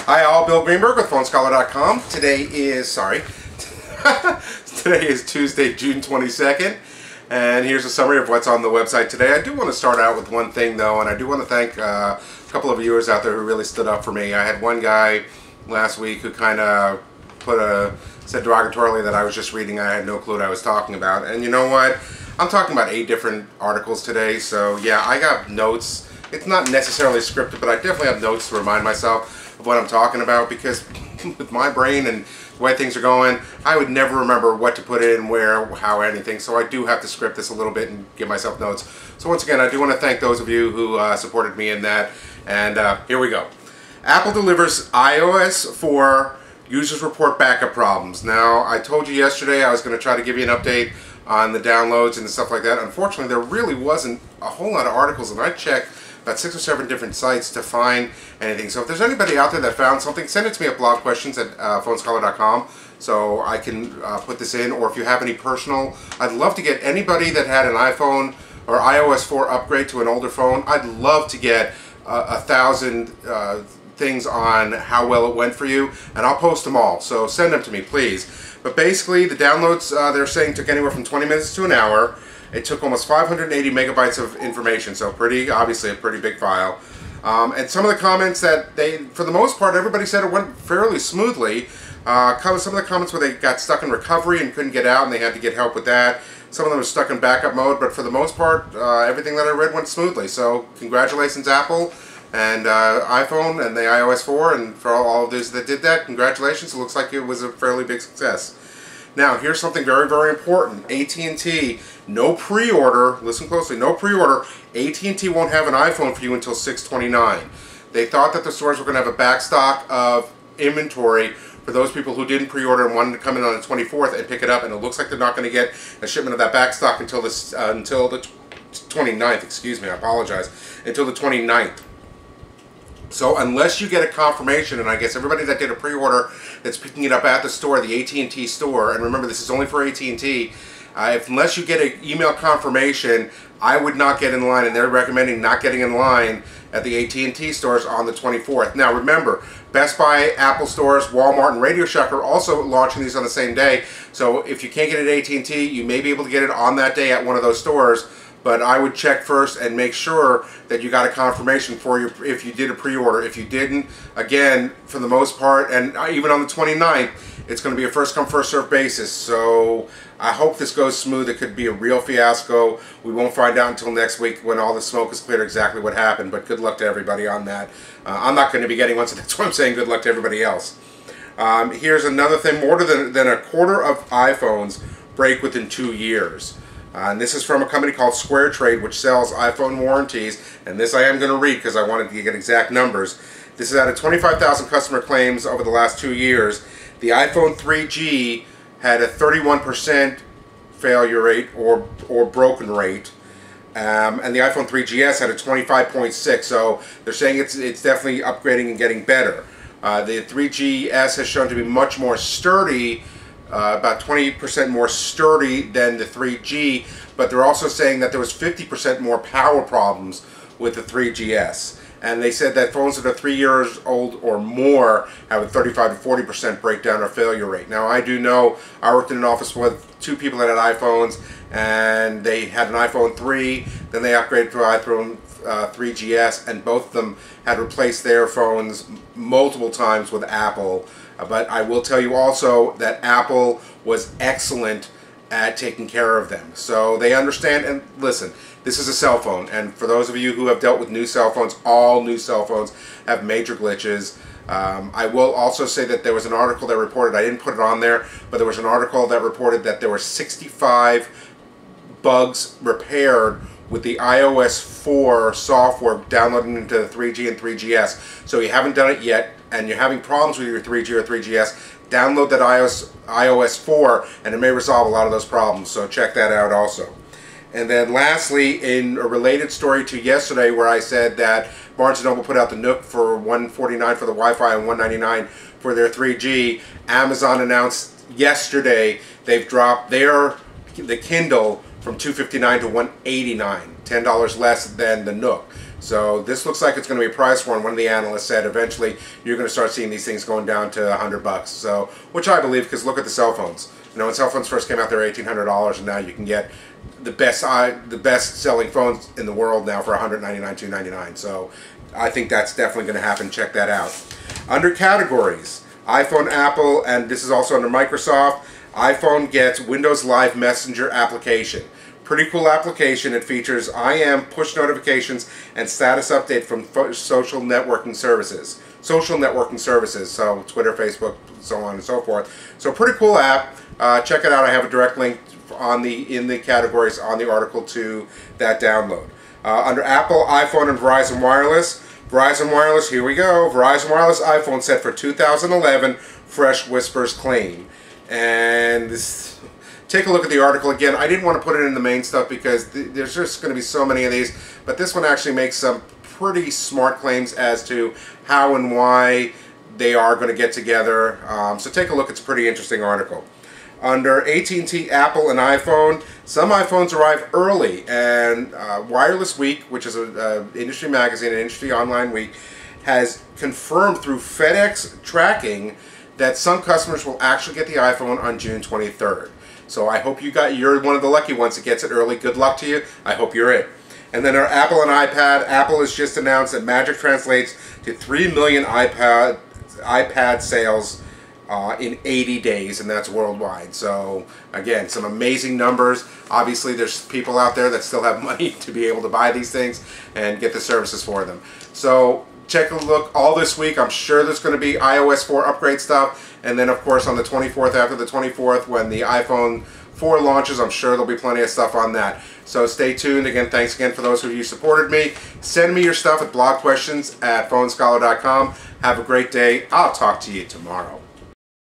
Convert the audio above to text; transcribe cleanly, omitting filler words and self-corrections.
Hi all, Bill Greenberg with PhoneScholar.com. Today is Tuesday, June 22nd, and here's a summary of what's on the website today. I do want to start out with one thing though, and I do want to thank a couple of viewers out there who really stood up for me. I had one guy last week who kind of said derogatorily that I was just reading. I had no clue what I was talking about, and you know what? I'm talking about 8 different articles today, so yeah, I got notes. It's not necessarily scripted, but I definitely have notes to remind myself of what I'm talking about, because with my brain and the way things are going, I would never remember what to put in, where, how, anything. So I do have to script this a little bit and give myself notes. So once again, I do want to thank those of you who supported me in that. And here we go. Apple delivers iOS 4 users report backup problems. Now, I told you yesterday I was going to try to give you an update on the downloads and stuff like that. Unfortunately, there really wasn't a whole lot of articles, and I checked about 6 or 7 different sites to find anything. So if there's anybody out there that found something, send it to me at blog questions at PhoneScholar.com so I can put this in. Or if you have any personal, I'd love to get anybody that had an iPhone or iOS 4 upgrade to an older phone. I'd love to get 1,000 things on how well it went for you, and I'll post them all. So send them to me, please. But basically, the downloads they're saying took anywhere from 20 minutes to an hour. It took almost 580 megabytes of information, so obviously a pretty big file. And some of the comments that for the most part, everybody said it went fairly smoothly. Some of the comments where they got stuck in recovery and couldn't get out and they had to get help with that. Some of them were stuck in backup mode, but for the most part, everything that I read went smoothly. So congratulations, Apple and iPhone and the iOS 4, and for all of those that did that, congratulations. It looks like it was a fairly big success. Now, here's something very, very important. AT&T, no pre-order, listen closely, no pre-order. AT&T won't have an iPhone for you until 6/29. They thought that the stores were going to have a backstock of inventory for those people who didn't pre-order and wanted to come in on the 24th and pick it up, and it looks like they're not going to get a shipment of that backstock until the 29th, excuse me, I apologize, until the 29th. So unless you get a confirmation, and I guess everybody that did a pre-order that's picking it up at the store, the AT&T store, and remember this is only for AT&T, unless you get an email confirmation, I would not get in line, and they're recommending not getting in line at the AT&T stores on the 24th. Now remember, Best Buy, Apple stores, Walmart, and Radio Shack are also launching these on the same day, so if you can't get it at AT&T, you may be able to get it on that day at one of those stores. But I would check first and make sure that you got a confirmation for you if you did a pre-order. If you didn't, again, for the most part, and even on the 29th, it's going to be a first-come, first-served basis. So I hope this goes smooth. It could be a real fiasco. We won't find out until next week when all the smoke is cleared exactly what happened. But good luck to everybody on that. I'm not going to be getting one, so that's why I'm saying good luck to everybody else. Here's another thing. More than a quarter of iPhones break within 2 years. And this is from a company called Square Trade, which sells iPhone warranties. And this I am going to read because I wanted to get exact numbers. This is out of 25,000 customer claims over the last 2 years. The iPhone 3G had a 31% failure rate or broken rate. And the iPhone 3GS had a 25.6. So they're saying it's definitely upgrading and getting better. The 3GS has shown to be much more sturdy, about 20% more sturdy than the 3G, but they're also saying that there was 50% more power problems with the 3GS. And they said that phones that are 3 years old or more have a 35 to 40% breakdown or failure rate. Now, I do know, I worked in an office with 2 people that had iPhones, and they had an iPhone 3, then they upgraded to iPhone 3GS, and both of them had replaced their phones multiple times with Apple. But I will tell you also that Apple was excellent at taking care of them. So they understand, and listen, this is a cell phone, and for those of you who have dealt with new cell phones, all new cell phones have major glitches. I will also say that there was an article that reported, I didn't put it on there, but there was an article that reported that there were 65 bugs repaired with the iOS 4 software downloading into the 3G and 3GS. So you haven't done it yet, and you're having problems with your 3G or 3GS, download that iOS 4, and it may resolve a lot of those problems. So check that out also. And then lastly, in a related story to yesterday where I said that Barnes & Noble put out the Nook for $149 for the Wi-Fi and $199 for their 3G, Amazon announced yesterday they've dropped the Kindle from $259 to $189, $10 less than the Nook. So this looks like it's going to be a price war, and one of the analysts said eventually you're going to start seeing these things going down to $100. So, which I believe, because look at the cell phones. You know, when cell phones first came out, they were $1,800, and now you can get the best selling phones in the world now for $199, $299. So I think that's definitely going to happen. Check that out. Under categories, iPhone, Apple, and this is also under Microsoft. iPhone gets Windows Live Messenger application. Pretty cool application. It features IM, push notifications, and status update from social networking services. So Twitter, Facebook, so on and so forth. So pretty cool app. Check it out. I have a direct link in the categories on the article to that download. Under Apple, iPhone, and Verizon Wireless. Verizon Wireless, here we go. Verizon Wireless iPhone set for 2011, Fresh Whispers claim. And this, take a look at the article again. I didn't want to put it in the main stuff because there's just going to be so many of these, but this one actually makes some pretty smart claims as to how and why they are going to get together. So take a look. It's a pretty interesting article. Under AT&T, Apple, and iPhone, some iPhones arrive early, and Wireless Week, which is an industry magazine, an industry online week, has confirmed through FedEx tracking that some customers will actually get the iPhone on June 23rd. So I hope you're one of the lucky ones that gets it early. Good luck to you. I hope you're it. And then our Apple and iPad. Apple has just announced that Magic translates to 3 million iPad sales in 80 days, and that's worldwide. So again, some amazing numbers. Obviously there's people out there that still have money to be able to buy these things and get the services for them. So check a look all this week. I'm sure there's going to be iOS 4 upgrade stuff, and then of course on the 24th, after the 24th, when the iPhone 4 launches, I'm sure there'll be plenty of stuff on that. So stay tuned. Again, thanks again for those of you who supported me. Send me your stuff at blogquestions@phonescholar.com. Have a great day. I'll talk to you tomorrow.